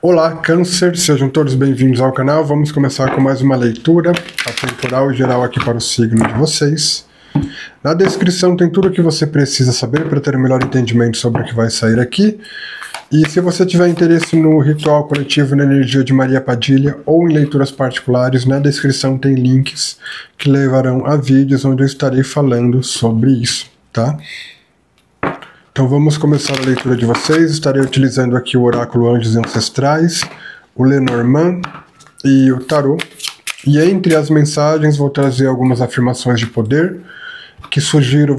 Olá, Câncer, sejam todos bem-vindos ao canal. Vamos começar com mais uma leitura atemporal e geral aqui para o signo de vocês. Na descrição tem tudo o que você precisa saber para ter um melhor entendimento sobre o que vai sair aqui. E se você tiver interesse no ritual coletivo na energia de Maria Padilha ou em leituras particulares, na descrição tem links que levarão a vídeos onde eu estarei falando sobre isso, tá? Então vamos começar a leitura de vocês. Estarei utilizando aqui o Oráculo Anjos e Ancestrais, o Lenormand e o Tarot. E entre as mensagens vou trazer algumas afirmações de poder que sugiro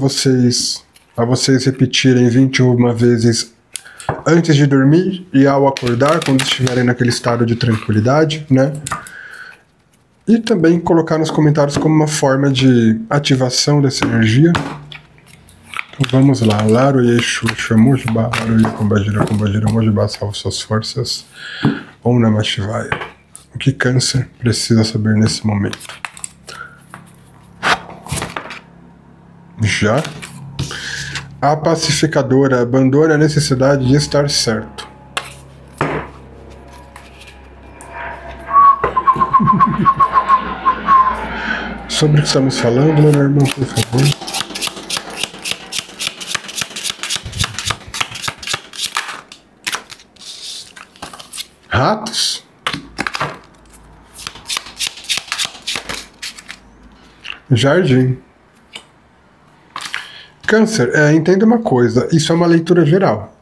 a vocês repetirem 21 vezes antes de dormir e ao acordar, quando estiverem naquele estado de tranquilidade, né? E também colocar nos comentários como uma forma de ativação dessa energia. Então vamos lá. Laro Yeshu Shamujba, Laro Yakumbajira Mojibá, salve suas forças. Om Namah Shivaya. O que Câncer precisa saber nesse momento? Já. A pacificadora abandona a necessidade de estar certo. Sobre o que estamos falando, meu irmão, por favor. Ratos? Jardim. Câncer, entenda uma coisa, isso é uma leitura geral.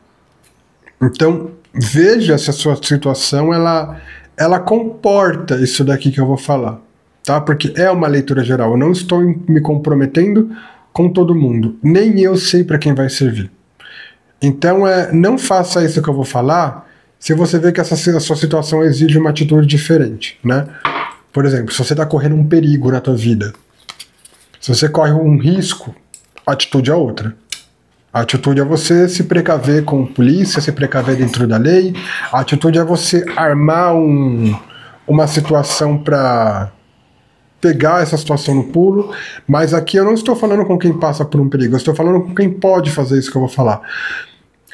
Então, veja se a sua situação, ela comporta isso daqui que eu vou falar, tá? Porque é uma leitura geral, eu não estou me comprometendo com todo mundo, nem eu sei para quem vai servir. Então, não faça isso que eu vou falar se você vê que a sua situação exige uma atitude diferente, né? Por exemplo, se você está correndo um perigo na tua vida, se você corre um risco, a atitude é outra. A atitude é você se precaver com polícia, se precaver dentro da lei. A atitude é você armar uma situação para pegar essa situação no pulo. Mas aqui eu não estou falando com quem passa por um perigo, eu estou falando com quem pode fazer isso que eu vou falar.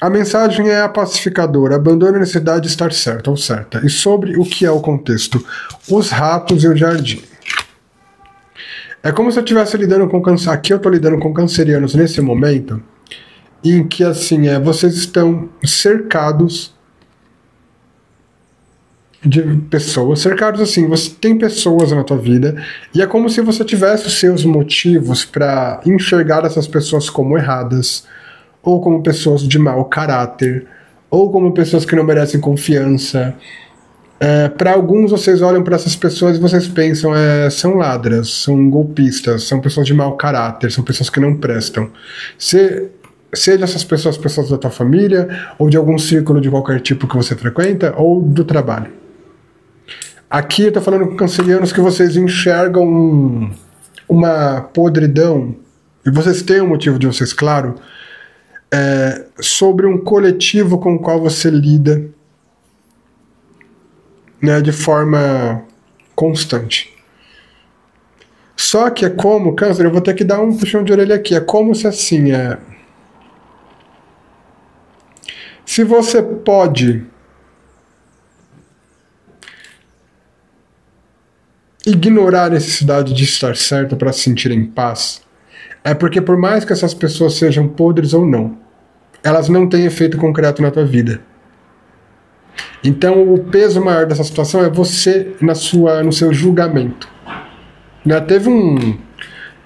A mensagem é a pacificadora, abandone a necessidade de estar certo ou certa. E sobre o que é o contexto? Os ratos e o jardim. É como se eu estivesse lidando com câncer. Aqui eu estou lidando com cancerianos nesse momento, em que assim vocês estão cercados de pessoas, cercados assim, você tem pessoas na tua vida, e é como se você tivesse os seus motivos para enxergar essas pessoas como erradas, ou como pessoas de mau caráter, ou como pessoas que não merecem confiança. Para alguns, vocês olham para essas pessoas e vocês pensam, são ladras, são golpistas, são pessoas de mau caráter, são pessoas que não prestam. Seja essas pessoas da tua família, ou de algum círculo de qualquer tipo que você frequenta, ou do trabalho. Aqui eu estou falando com cancerianos que vocês enxergam uma podridão, e vocês têm um motivo de vocês, claro, sobre um coletivo com o qual você lida, né, de forma constante. Só que é como, Câncer, eu vou ter que dar um puxão de orelha aqui, é como se assim, se você pode ignorar a necessidade de estar certo para se sentir em paz, é porque por mais que essas pessoas sejam podres ou não, elas não têm efeito concreto na tua vida. Então o peso maior dessa situação é você no seu julgamento. Né?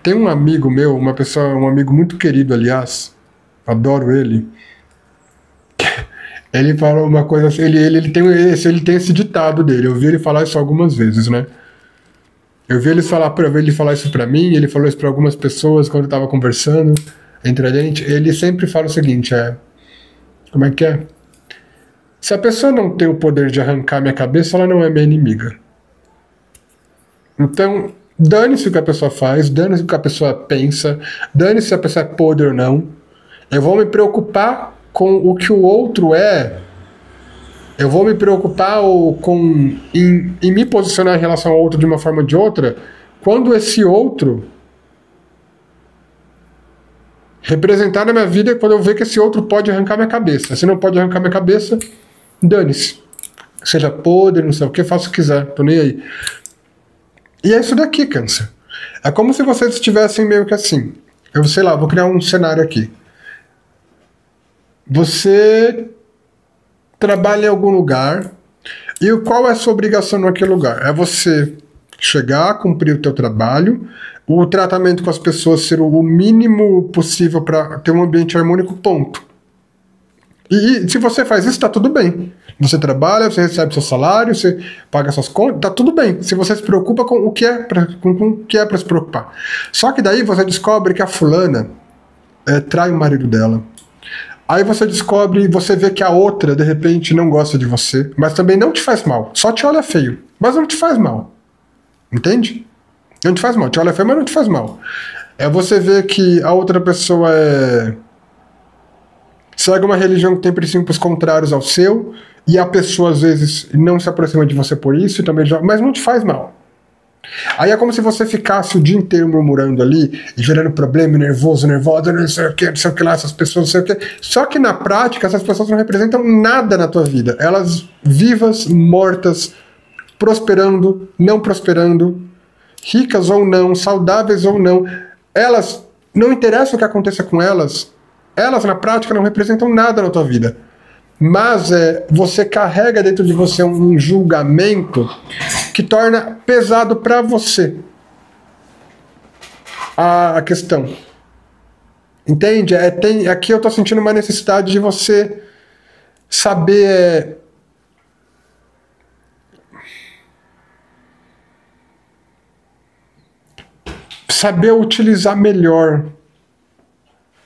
Tem um amigo meu, um amigo muito querido, aliás, adoro ele. Ele falou uma coisa assim, ele tem esse ditado dele, eu vi ele falar isso algumas vezes, né? Eu vi ele falar isso pra mim, ele falou isso pra algumas pessoas quando eu tava conversando entre a gente. Ele sempre fala o seguinte, como é que é? Se a pessoa não tem o poder de arrancar minha cabeça, ela não é minha inimiga. Então, dane-se o que a pessoa faz, dane-se o que a pessoa pensa, dane-se se a pessoa é podre ou não. Eu vou me preocupar com o que o outro é. Eu vou me preocupar em me posicionar em relação ao outro de uma forma ou de outra, quando esse outro representar na minha vida, quando eu ver que esse outro pode arrancar minha cabeça. Se não pode arrancar minha cabeça, dane-se. seja podre, não sei o que, faça o que quiser, tô nem aí. E é isso daqui, Câncer. É como se vocês estivessem meio que assim. Eu sei lá, vou criar um cenário aqui. Você trabalha em algum lugar e qual é a sua obrigação naquele lugar? É você chegar, cumprir o teu trabalho, o tratamento com as pessoas ser o mínimo possível para ter um ambiente harmônico, ponto. E se você faz isso, tá tudo bem. Você trabalha, você recebe seu salário, você paga suas contas, tá tudo bem. Se você se preocupa com o que é para se preocupar. Só que daí você descobre que a fulana trai o marido dela. Aí você descobre, você vê que a outra, de repente, não gosta de você, mas também não te faz mal. Só te olha feio, mas não te faz mal. Entende? Não te faz mal. Te olha feio, mas não te faz mal. É você ver que a outra pessoa segue uma religião que tem princípios contrários ao seu, e a pessoa, às vezes, não se aproxima de você por isso, e também mas não te faz mal. Aí é como se você ficasse o dia inteiro murmurando ali, e gerando problema, nervosa, não sei o que lá, essas pessoas, não sei o que. Só que na prática, essas pessoas não representam nada na tua vida. Elas vivas, mortas, prosperando, não prosperando, ricas ou não, saudáveis ou não. Elas, não interessa o que aconteça com elas, elas na prática não representam nada na tua vida. Mas você carrega dentro de você um julgamento que torna pesado para você a questão. Entende? Aqui eu tô sentindo uma necessidade de você saber utilizar melhor,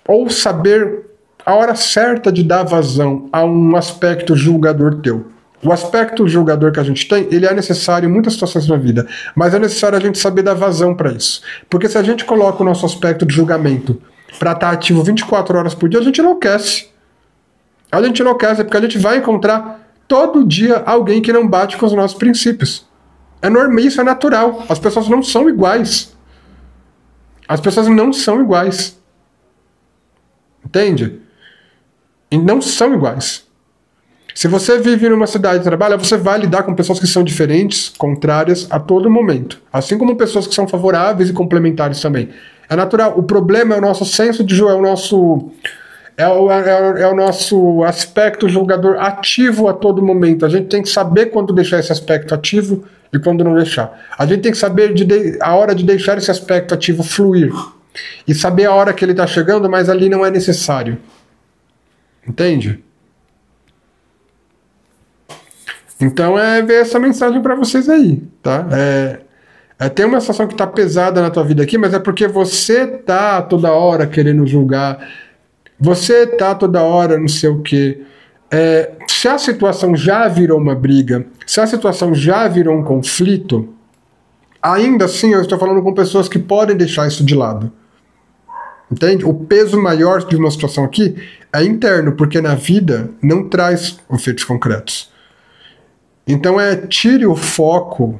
ou saber a hora certa de dar vazão a um aspecto julgador teu. O aspecto julgador que a gente tem, ele é necessário em muitas situações na vida, mas é necessário a gente saber dar vazão para isso. Porque se a gente coloca o nosso aspecto de julgamento para estar ativo 24 horas por dia, a gente enlouquece. A gente enlouquece porque a gente vai encontrar todo dia alguém que não bate com os nossos princípios. É normal, isso é natural. As pessoas não são iguais. As pessoas não são iguais. Entende? E não são iguais. Se você vive numa cidade e trabalha, você vai lidar com pessoas que são diferentes, contrárias a todo momento. Assim como pessoas que são favoráveis e complementares também. É natural. O problema é o nosso senso de julgamento, é o nosso aspecto julgador ativo a todo momento. A gente tem que saber quando deixar esse aspecto ativo e quando não deixar. A gente tem que saber a hora de deixar esse aspecto ativo fluir. E saber a hora que ele está chegando, mas ali não é necessário. Entende? Então ver essa mensagem para vocês aí, tá? Tem uma situação que tá pesada na tua vida aqui, mas é porque você tá toda hora querendo julgar, você tá toda hora não sei o quê. Se a situação já virou uma briga, se a situação já virou um conflito, ainda assim eu estou falando com pessoas que podem deixar isso de lado. Entende? O peso maior de uma situação aqui é interno, porque na vida não traz efeitos concretos. Então tire o foco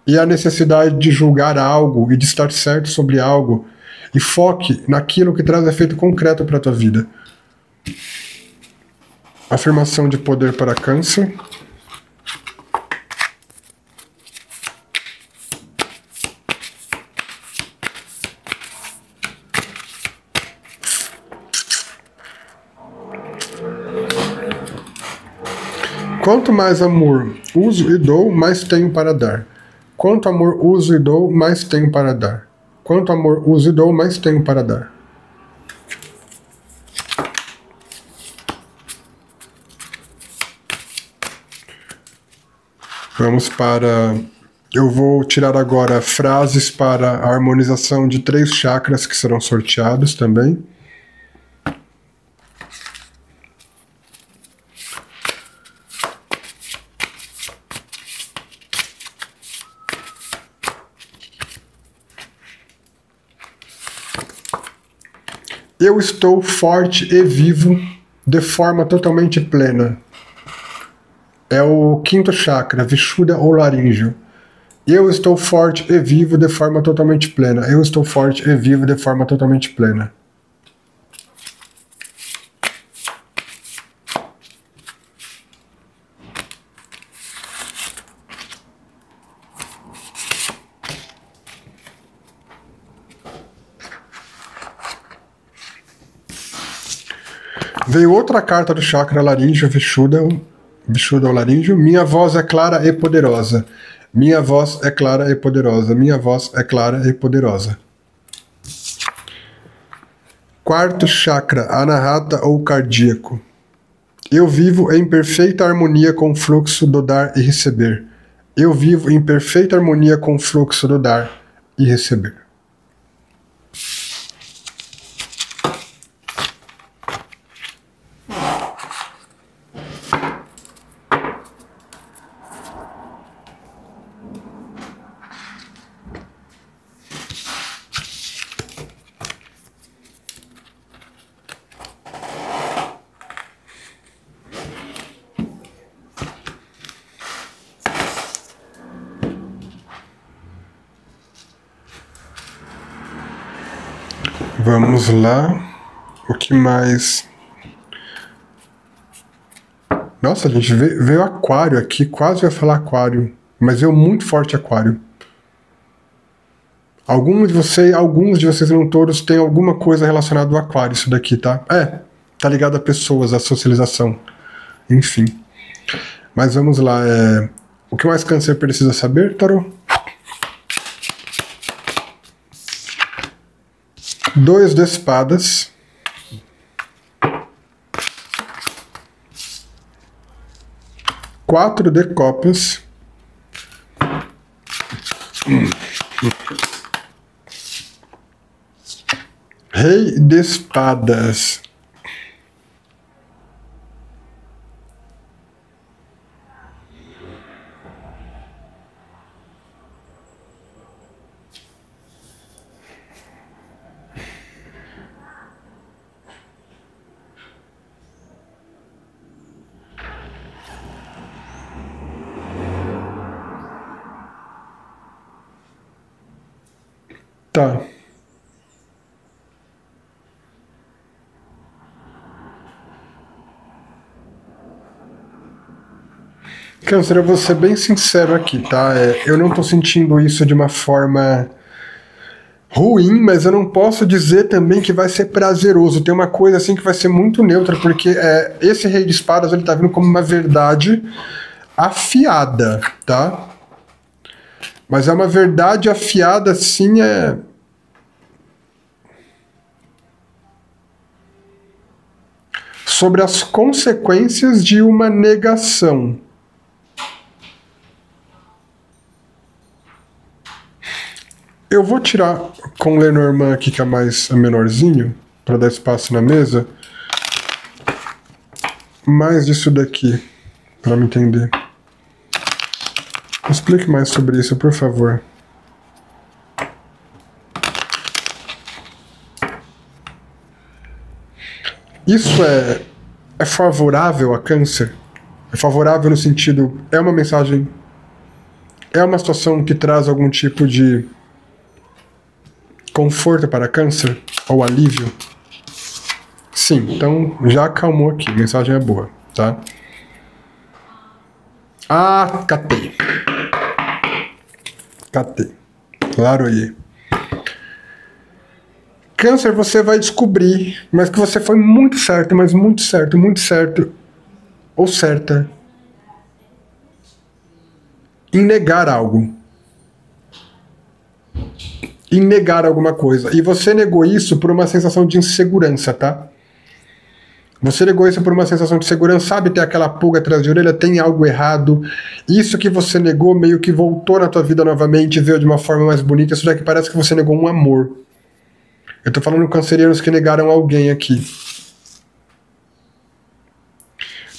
e a necessidade de julgar algo e de estar certo sobre algo e foque naquilo que traz efeito concreto para a tua vida. Afirmação de poder para Câncer. Quanto mais amor uso e dou, mais tenho para dar. Quanto amor uso e dou, mais tenho para dar. Quanto amor uso e dou, mais tenho para dar. Vamos para... Eu vou tirar agora frases para a harmonização de 3 chakras que serão sorteados também. Eu estou forte e vivo de forma totalmente plena. É o 5º chakra, Vishuddha ou laríngeo. Eu estou forte e vivo de forma totalmente plena. Eu estou forte e vivo de forma totalmente plena. Veio outra carta do chakra laríngeo, Vishuddha ou laríngeo. Minha voz é clara e poderosa. Minha voz é clara e poderosa. Minha voz é clara e poderosa. Quarto chakra, Anahata ou cardíaco. Eu vivo em perfeita harmonia com o fluxo do dar e receber. Eu vivo em perfeita harmonia com o fluxo do dar e receber. Vamos lá. O que mais? Nossa, a gente veio aquário aqui. Quase ia falar aquário. Mas veio muito forte aquário. Alguns de vocês, não todos, têm alguma coisa relacionada ao aquário. Isso daqui, tá? Tá ligado a pessoas, a socialização. Enfim. Mas vamos lá. O que mais câncer precisa saber, Tarô? 2 de espadas. Quatro de copas. Rei de espadas. Tá. Câncer, eu vou ser bem sincero aqui, tá? Eu não tô sentindo isso de uma forma ruim, mas eu não posso dizer também que vai ser prazeroso. Tem uma coisa assim que vai ser muito neutra, porque esse rei de espadas, ele tá vindo como uma verdade afiada, tá? Mas é uma verdade afiada, assim, sobre as consequências de uma negação. Eu vou tirar com o Lenormand aqui, que é menorzinho, para dar espaço na mesa, mais disso daqui, para me entender. Explique mais sobre isso, por favor. Isso é favorável a câncer? É favorável no sentido, é uma mensagem, é uma situação que traz algum tipo de conforto para câncer? Ou alívio? Sim, então já acalmou aqui, a mensagem é boa, tá? Ah, catei. Claro aí. Câncer, você vai descobrir, mas que você foi muito certo, mas muito certo, ou certa, em negar algo. Em negar alguma coisa. E você negou isso por uma sensação de insegurança, tá? Você negou isso por uma sensação de segurança, sabe? Tem aquela pulga atrás de orelha, tem algo errado. Isso que você negou meio que voltou na tua vida novamente, veio de uma forma mais bonita. Isso daqui parece que você negou um amor. Eu tô falando cancerianos que negaram alguém aqui.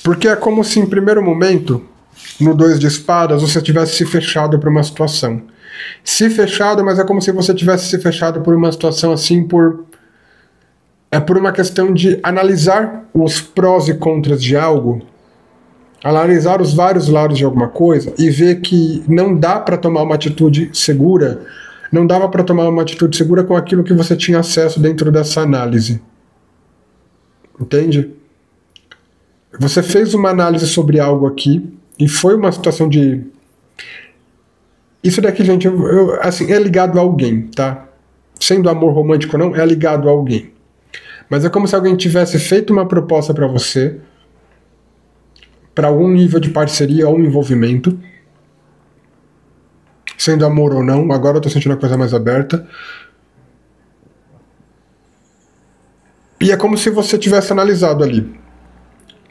Porque é como se em primeiro momento, no 2 de espadas, você tivesse se fechado para uma situação. Se fechado, mas é como se você tivesse se fechado por uma situação assim, por uma questão de analisar os prós e contras de algo, analisar os vários lados de alguma coisa e ver que não dá para tomar uma atitude segura, não dava para tomar uma atitude segura com aquilo que você tinha acesso dentro dessa análise. Entende? Você fez uma análise sobre algo aqui e foi uma situação de... Isso daqui, gente, assim, é ligado a alguém, tá? Sendo amor romântico ou não, é ligado a alguém. Mas é como se alguém tivesse feito uma proposta para você, para algum nível de parceria ou envolvimento, sendo amor ou não. Agora eu tô sentindo a coisa mais aberta. E é como se você tivesse analisado ali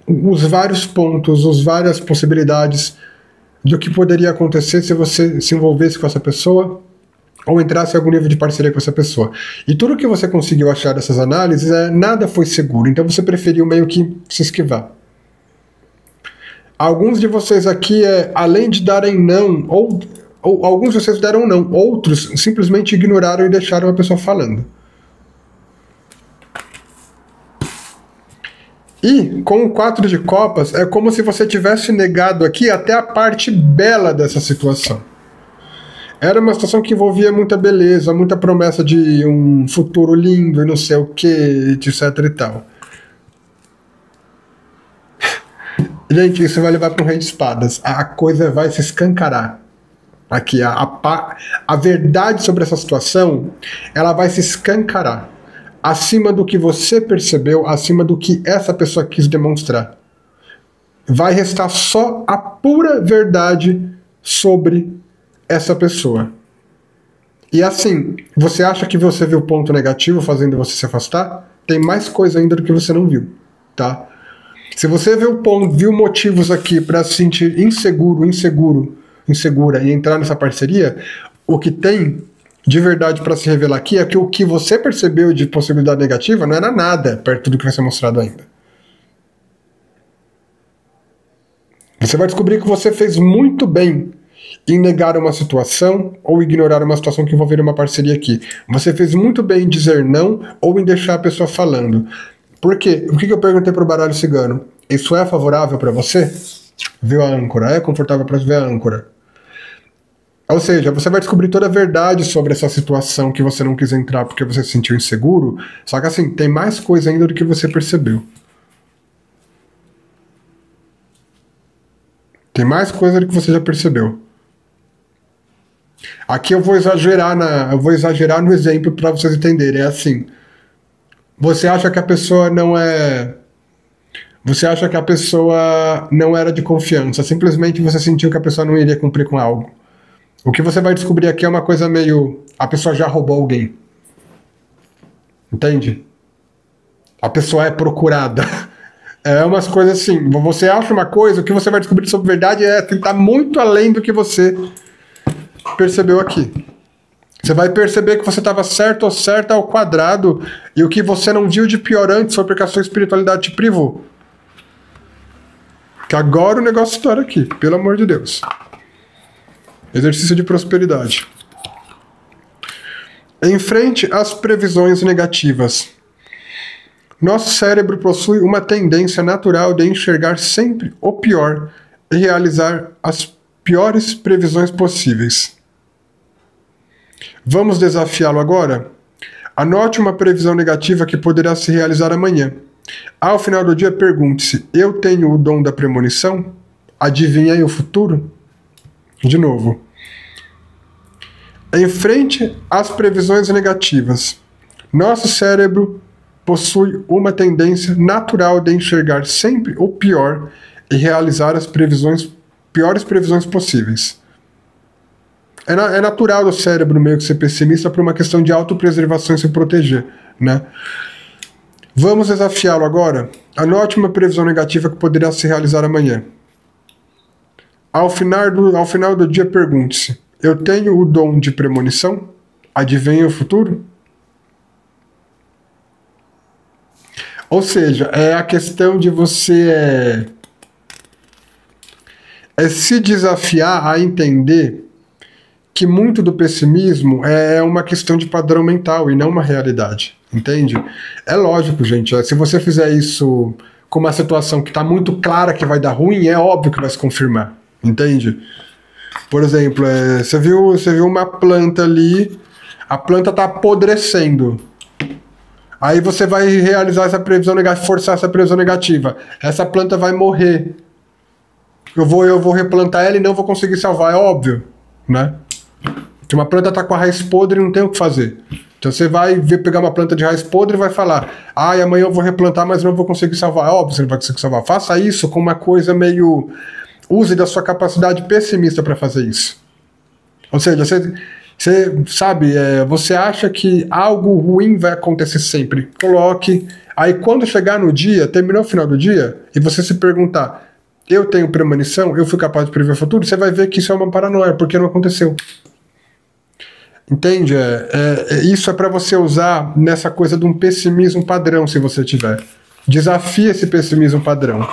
os vários pontos, as várias possibilidades do que poderia acontecer se você se envolvesse com essa pessoa ou entrasse em algum nível de parceria com essa pessoa. E tudo que você conseguiu achar dessas análises, nada foi seguro, então você preferiu meio que se esquivar. Alguns de vocês aqui, além de darem não, ou alguns de vocês deram não, outros simplesmente ignoraram e deixaram a pessoa falando. E com o 4 de copas, é como se você tivesse negado aqui até a parte bela dessa situação. Era uma situação que envolvia muita beleza, muita promessa de um futuro lindo e não sei o que, etc e tal. Gente, isso vai levar para um rei de espadas. A coisa vai se escancarar. Aqui, a verdade sobre essa situação, ela vai se escancarar. Acima do que você percebeu, acima do que essa pessoa quis demonstrar. Vai restar só a pura verdade sobre essa pessoa. E assim, você acha que você viu ponto negativo fazendo você se afastar? Tem mais coisa ainda do que você não viu, tá? Se você viu motivos aqui para se sentir insegura e entrar nessa parceria, o que tem de verdade para se revelar aqui é que o que você percebeu de possibilidade negativa não era nada perto do que vai ser mostrado ainda. Você vai descobrir que você fez muito bem em negar uma situação ou ignorar uma situação que envolveria uma parceria aqui. Você fez muito bem em dizer não ou em deixar a pessoa falando. Por quê? O que eu perguntei pro baralho cigano? Isso é favorável para você? Viu a âncora? É confortável para ver a âncora? Ou seja, você vai descobrir toda a verdade sobre essa situação que você não quis entrar porque você se sentiu inseguro, só que assim, tem mais coisa ainda do que você percebeu. Tem mais coisa do que você já percebeu. Aqui eu vou exagerar no exemplo para vocês entenderem. É assim, você acha que a pessoa não era de confiança, simplesmente você sentiu que a pessoa não iria cumprir com algo. O que você vai descobrir aqui é uma coisa meio... A pessoa já roubou alguém. Entende? A pessoa é procurada. É umas coisas assim. Você acha uma coisa, o que você vai descobrir sobre verdade tá muito além do que você percebeu aqui. Você vai perceber que você estava certo ou certa ao quadrado e o que você não viu de pior antes foi porque a sua espiritualidade te privou. Que agora o negócio estoura aqui, pelo amor de Deus. Exercício de prosperidade. Em frente às previsões negativas. Nosso cérebro possui uma tendência natural de enxergar sempre o pior e realizar as piores previsões possíveis. Vamos desafiá-lo agora? Anote uma previsão negativa que poderá se realizar amanhã. Ao final do dia, pergunte-se: eu tenho o dom da premonição? Adivinhei o futuro? De novo. Em frente às previsões negativas, nosso cérebro possui uma tendência natural de enxergar sempre o pior e realizar as piores previsões possíveis. É natural do cérebro meio que ser pessimista por uma questão de autopreservação e se proteger, né? Vamos desafiá-lo agora? Anote uma previsão negativa que poderá se realizar amanhã. Ao final do dia, pergunte-se: eu tenho o dom de premonição? Adivinha o futuro? Ou seja, é a questão de você se desafiar a entender que muito do pessimismo é uma questão de padrão mental e não uma realidade, entende? É lógico, gente, se você fizer isso com uma situação que está muito clara que vai dar ruim, é óbvio que vai se confirmar, entende? Por exemplo, você viu uma planta ali, a planta está apodrecendo. Aí você vai realizar essa previsão negativa, forçar essa previsão negativa. Essa planta vai morrer. Eu vou replantar ela e não vou conseguir salvar, é óbvio, né? Se uma planta está com a raiz podre, não tem o que fazer. Então você vai pegar uma planta de raiz podre e vai falar: amanhã eu vou replantar, mas não vou conseguir salvar. É óbvio, você não vai conseguir salvar. Faça isso com uma coisa meio... Use da sua capacidade pessimista para fazer isso. Ou seja, você sabe, você acha que algo ruim vai acontecer sempre. Coloque. Aí quando chegar no dia, terminou o final do dia, e você se perguntar: eu tenho premonição? Eu fui capaz de prever o futuro? Você vai ver que isso é uma paranoia, porque não aconteceu. Entende? Isso é para você usar nessa coisa de um pessimismo padrão, se você tiver. Desafie esse pessimismo padrão.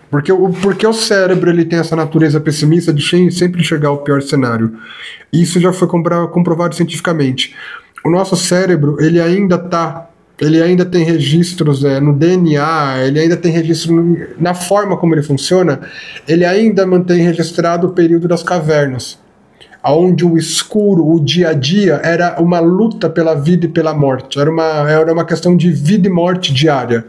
Porque o cérebro ele tem essa natureza pessimista de sempre enxergar o pior cenário. Isso já foi comprovado cientificamente. O nosso cérebro, ele ainda tem registros no DNA, ele ainda tem registro na forma como ele funciona, ele ainda mantém registrado o período das cavernas, onde o escuro, o dia a dia, era uma luta pela vida e pela morte. Era uma questão de vida e morte diária.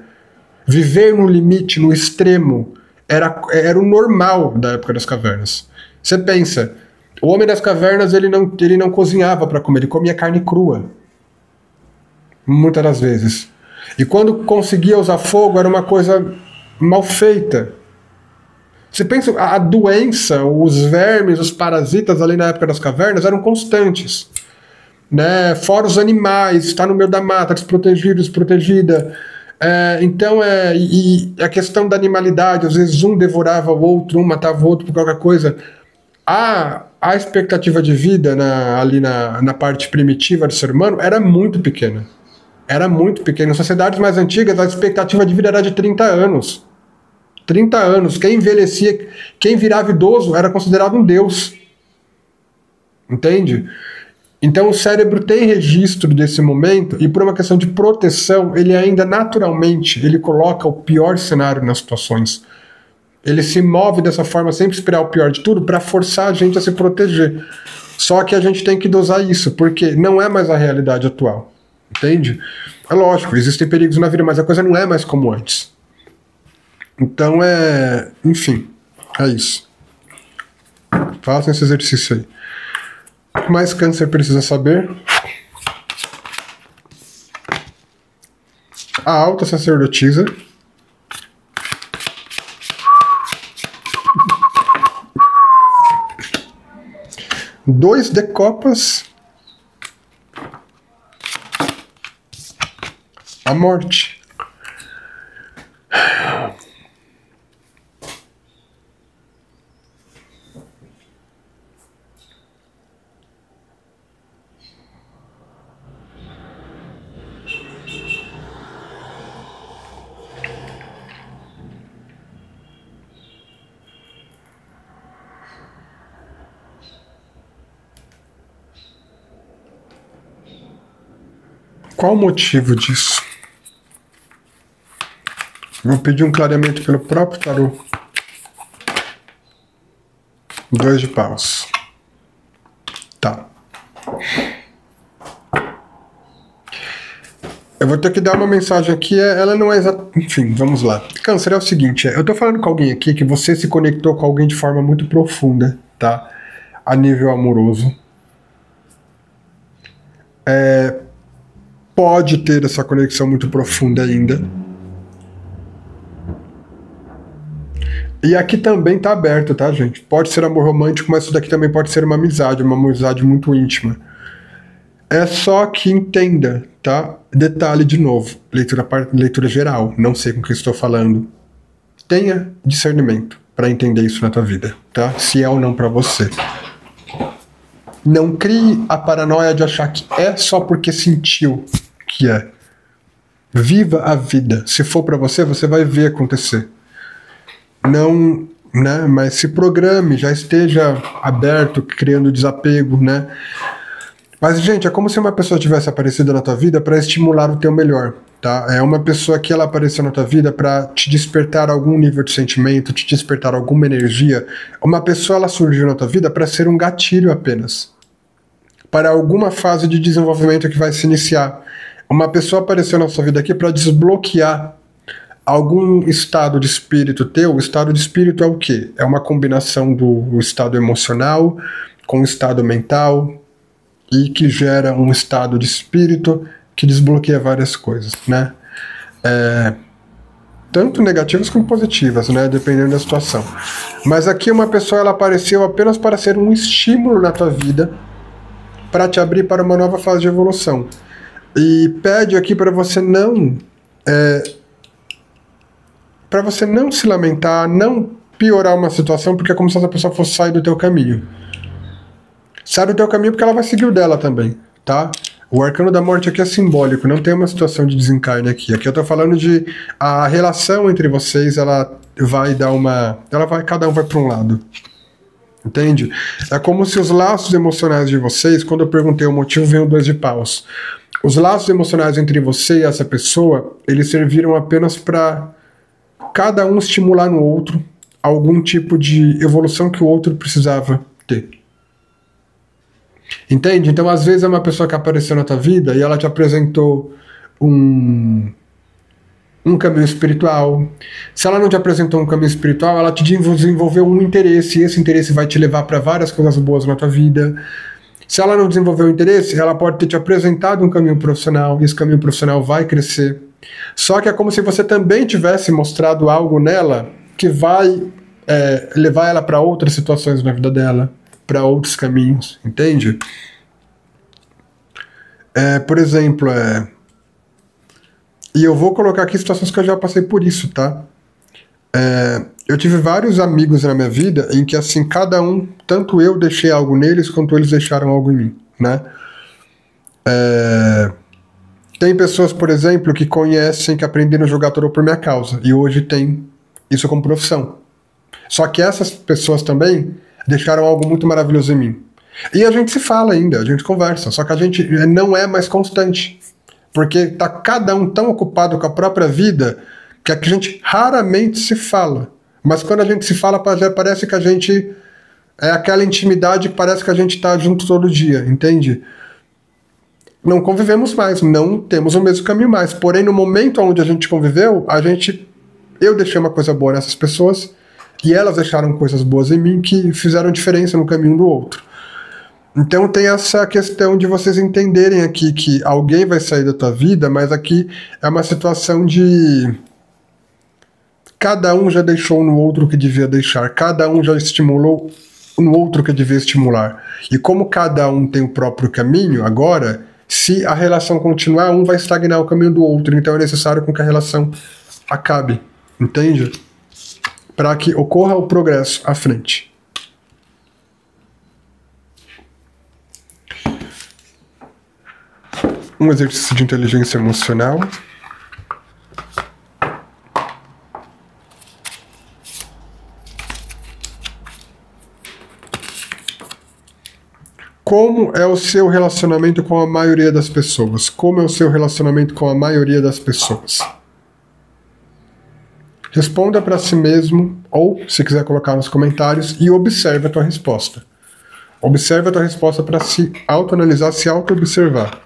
Viver no limite, no extremo, era o normal da época das cavernas. Você pensa, o homem das cavernas ele não cozinhava para comer, ele comia carne crua. Muitas das vezes. E quando conseguia usar fogo, era uma coisa mal feita. Você pensa, a doença, os vermes, os parasitas ali na época das cavernas eram constantes. Né? Fora os animais, está no meio da mata, desprotegido, desprotegida. E a questão da animalidade, às vezes um devorava o outro, um matava o outro por qualquer coisa. A expectativa de vida ali na parte primitiva do ser humano era muito pequena. Era muito pequena. Em sociedades mais antigas, a expectativa de vida era de 30 anos. 30 anos. Quem envelhecia, quem virava idoso era considerado um deus. Entende? Então o cérebro tem registro desse momento e por uma questão de proteção, ele ainda naturalmente, ele coloca o pior cenário nas situações. Ele se move dessa forma, sempre esperar o pior de tudo, para forçar a gente a se proteger. Só que a gente tem que dosar isso, porque não é mais a realidade atual. Entende? É lógico, existem perigos na vida, mas a coisa não é mais como antes. Então enfim, é isso. Façam esse exercício aí. O que mais câncer precisa saber? A alta sacerdotisa. Dois de copas. A morte. Qual o motivo disso? Vou pedir um clareamento pelo próprio tarô. 2 de paus. Tá. Eu vou ter que dar uma mensagem aqui, ela não é exata... Enfim, vamos lá. Câncer, é o seguinte, eu tô falando com alguém aqui que você se conectou com alguém de forma muito profunda, tá? A nível amoroso. Pode ter essa conexão muito profunda ainda. E aqui também tá aberto, tá, gente? Pode ser amor romântico, mas isso daqui também pode ser uma amizade muito íntima. É só que entenda, tá? Detalhe de novo, leitura geral, não sei com o que estou falando. Tenha discernimento para entender isso na tua vida, tá? Se é ou não para você. Não crie a paranoia de achar que é só porque sentiu que é. Viva a vida. Se for para você, você vai ver acontecer. Não, né? Mas se programe, já esteja aberto, criando desapego, né? Mas, gente, é como se uma pessoa tivesse aparecido na tua vida para estimular o teu melhor, tá? É uma pessoa que ela apareceu na tua vida para te despertar algum nível de sentimento, te despertar alguma energia. Uma pessoa, ela surgiu na tua vida para ser um gatilho apenas. Para alguma fase de desenvolvimento que vai se iniciar. Uma pessoa apareceu na sua vida aqui para desbloquear algum estado de espírito teu. O estado de espírito é o quê? É uma combinação do estado emocional com o estado mental e que gera um estado de espírito que desbloqueia várias coisas, né? Tanto negativas como positivas, né? Dependendo da situação. Mas aqui uma pessoa ela apareceu apenas para ser um estímulo na tua vida, para te abrir para uma nova fase de evolução. E pede aqui para você não se lamentar, não piorar uma situação, porque é como se essa pessoa fosse sair do teu caminho. Sai do teu caminho porque ela vai seguir o dela também, tá? O arcano da morte aqui é simbólico, não tem uma situação de desencarne aqui. Aqui eu tô falando de a relação entre vocês, ela vai dar uma... cada um vai para um lado. Entende? É como se os laços emocionais de vocês, quando eu perguntei o motivo, veio o 2 de paus. Os laços emocionais entre você e essa pessoa, eles serviram apenas para cada um estimular no outro algum tipo de evolução que o outro precisava ter. Entende? Então, às vezes é uma pessoa que apareceu na tua vida e ela te apresentou um caminho espiritual. Se ela não te apresentou um caminho espiritual, ela te desenvolveu um interesse, e esse interesse vai te levar para várias coisas boas na tua vida. Se ela não desenvolveu interesse, ela pode ter te apresentado um caminho profissional, e esse caminho profissional vai crescer. Só que é como se você também tivesse mostrado algo nela que vai levar ela para outras situações na vida dela, para outros caminhos, entende? Por exemplo, e eu vou colocar aqui situações que eu já passei por isso, tá? Eu tive vários amigos na minha vida em que, assim, cada um, tanto eu deixei algo neles, quanto eles deixaram algo em mim, né? Tem pessoas, por exemplo, que conhecem, que aprenderam a jogar tarô por minha causa, e hoje tem isso como profissão. Só que essas pessoas também deixaram algo muito maravilhoso em mim. E a gente se fala ainda, a gente conversa, só que a gente não é mais constante. Porque tá cada um tão ocupado com a própria vida que a gente raramente se fala. Mas quando a gente se fala, parece que a gente... É aquela intimidade que parece que a gente tá junto todo dia, entende? Não convivemos mais, não temos o mesmo caminho mais. Porém, no momento onde a gente conviveu, eu deixei uma coisa boa nessas pessoas e elas deixaram coisas boas em mim que fizeram diferença no caminho do outro. Então tem essa questão de vocês entenderem aqui que alguém vai sair da tua vida, mas aqui é uma situação de... Cada um já deixou no outro o que devia deixar, cada um já estimulou no outro que devia estimular. E como cada um tem o próprio caminho, agora, se a relação continuar, um vai estagnar o caminho do outro, então é necessário que a relação acabe, entende? Para que ocorra o progresso à frente. Um exercício de inteligência emocional. Como é o seu relacionamento com a maioria das pessoas? Como é o seu relacionamento com a maioria das pessoas? Responda para si mesmo, ou, se quiser colocar nos comentários, e observe a tua resposta. Observe a tua resposta para se autoanalisar, se auto-observar.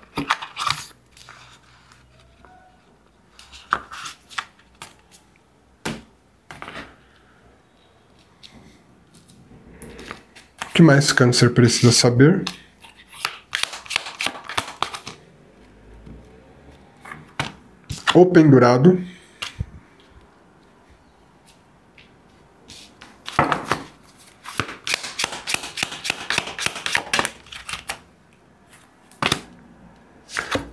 O que mais Câncer precisa saber? O pendurado.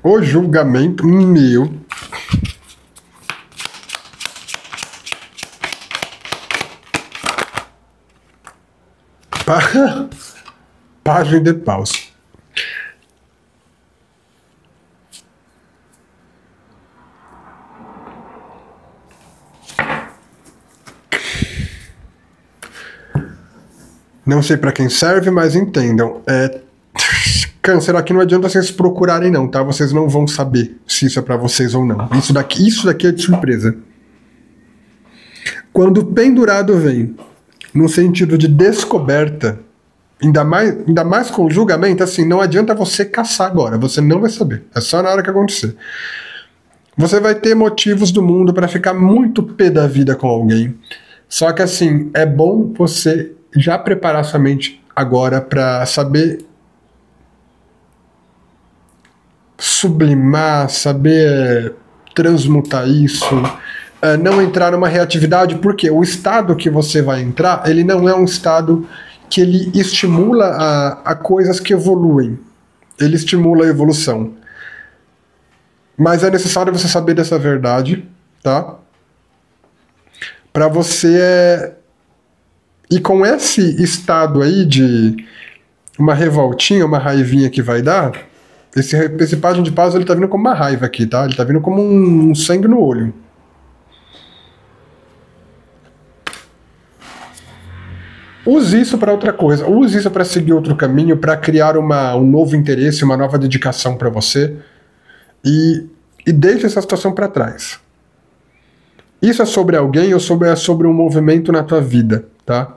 O julgamento meu. Página de paus. Não sei para quem serve, mas entendam. Câncer, aqui não adianta vocês procurarem não, tá? Vocês não vão saber se isso é para vocês ou não. Isso daqui é de surpresa. Quando o pendurado vem no sentido de descoberta, ainda mais com julgamento, assim, não adianta você caçar agora, você não vai saber. É só na hora que acontecer. Você vai ter motivos do mundo para ficar muito pé da vida com alguém. Só que assim, é bom você já preparar sua mente agora para saber sublimar, saber transmutar isso, não entrar numa reatividade, porque o estado que você vai entrar, ele não é um estado que ele estimula a coisas que evoluem. Ele estimula a evolução. Mas é necessário você saber dessa verdade, tá? Para você... E com esse estado aí de uma revoltinha, uma raivinha que vai dar, esse página de paus, ele tá vindo como uma raiva aqui, tá? Ele tá vindo como um sangue no olho. Use isso para outra coisa. Use isso para seguir outro caminho, para criar um novo interesse, uma nova dedicação para você. E deixe essa situação para trás. Isso é sobre alguém ou é sobre um movimento na tua vida, tá?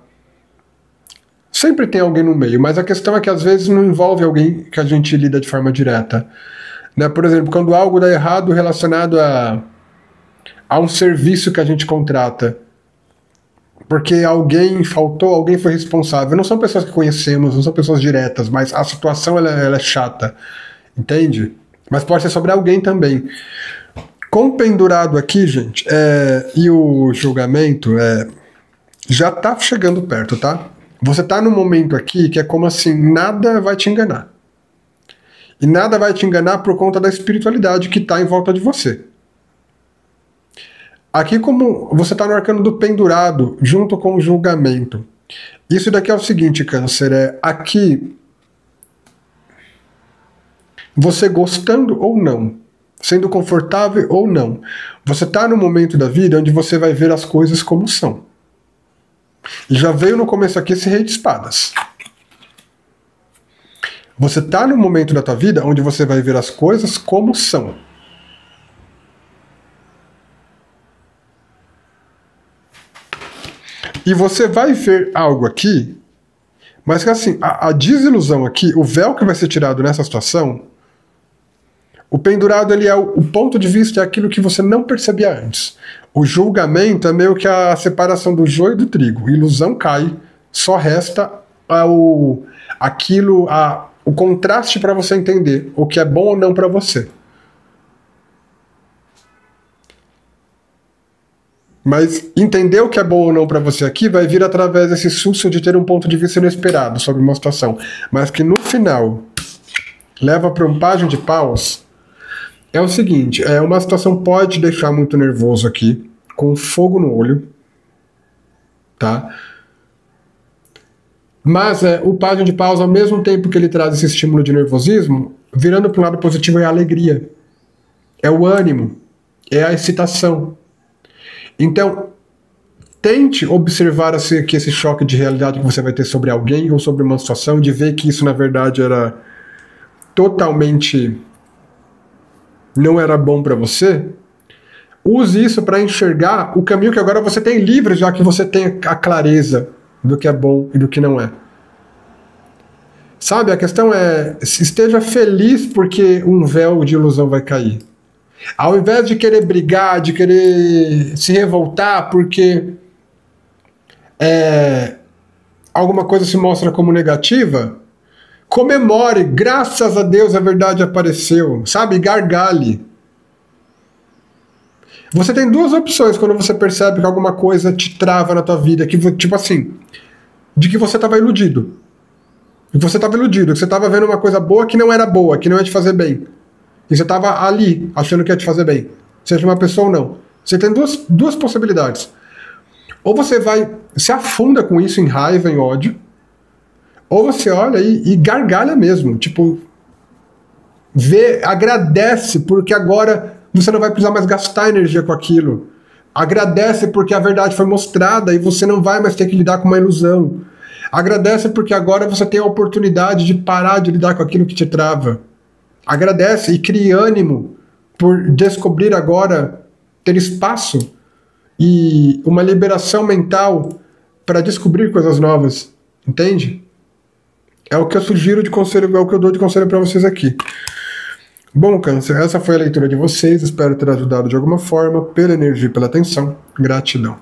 Sempre tem alguém no meio, mas a questão é que às vezes não envolve alguém que a gente lida de forma direta. Né? Por exemplo, quando algo dá errado relacionado a um serviço que a gente contrata, porque alguém faltou, alguém foi responsável. Não são pessoas que conhecemos, não são pessoas diretas, mas a situação ela é chata, entende? Mas pode ser sobre alguém também. Com o pendurado aqui, gente, e o julgamento, já tá chegando perto, tá? Você tá num momento aqui que é como assim, nada vai te enganar. E nada vai te enganar por conta da espiritualidade que tá em volta de você. Aqui como você tá no arcano do pendurado, junto com o julgamento. Isso daqui é o seguinte, Câncer, aqui, você gostando ou não, sendo confortável ou não, você tá num momento da vida onde você vai ver as coisas como são. E já veio no começo aqui esse rei de espadas. Você tá num momento da tua vida onde você vai ver as coisas como são. E você vai ver algo aqui, mas que assim, a desilusão aqui, o véu que vai ser tirado nessa situação, o pendurado ele é o ponto de vista, é aquilo que você não percebia antes. O julgamento é meio que a separação do joio e do trigo. Ilusão cai, só resta o contraste para você entender o que é bom ou não para você. Mas entender o que é bom ou não para você aqui vai vir através desse susto de ter um ponto de vista inesperado sobre uma situação. Mas que no final leva para um página de paus. É o seguinte, uma situação pode deixar muito nervoso aqui, com fogo no olho, tá? Mas o página de paus, ao mesmo tempo que ele traz esse estímulo de nervosismo, virando para o lado positivo é a alegria, é o ânimo, é a excitação. Então, tente observar esse choque de realidade que você vai ter sobre alguém ou sobre uma situação, de ver que isso na verdade era totalmente... não era bom para você. Use isso para enxergar o caminho que agora você tem livre, já que você tem a clareza do que é bom e do que não é. Sabe, a questão é, esteja feliz porque um véu de ilusão vai cair. Ao invés de querer brigar, de querer se revoltar porque alguma coisa se mostra como negativa, comemore, graças a Deus a verdade apareceu, sabe? Gargalhe. Você tem duas opções quando você percebe que alguma coisa te trava na tua vida, que, tipo assim, de que você estava iludido. Que você estava iludido, que você estava vendo uma coisa boa que não era boa, que não ia te fazer bem. E você estava ali, achando que ia te fazer bem. Seja uma pessoa ou não. Você tem duas possibilidades. Ou você se afunda com isso em raiva, em ódio, ou você olha e gargalha mesmo, tipo, agradece porque agora você não vai precisar mais gastar energia com aquilo. Agradece porque a verdade foi mostrada e você não vai mais ter que lidar com uma ilusão. Agradece porque agora você tem a oportunidade de parar de lidar com aquilo que te trava. Agradece e crie ânimo por descobrir agora, ter espaço e uma liberação mental para descobrir coisas novas. Entende? É o que eu sugiro de conselho, é o que eu dou de conselho para vocês aqui. Bom, Câncer, essa foi a leitura de vocês. Espero ter ajudado de alguma forma. Pela energia e pela atenção. Gratidão.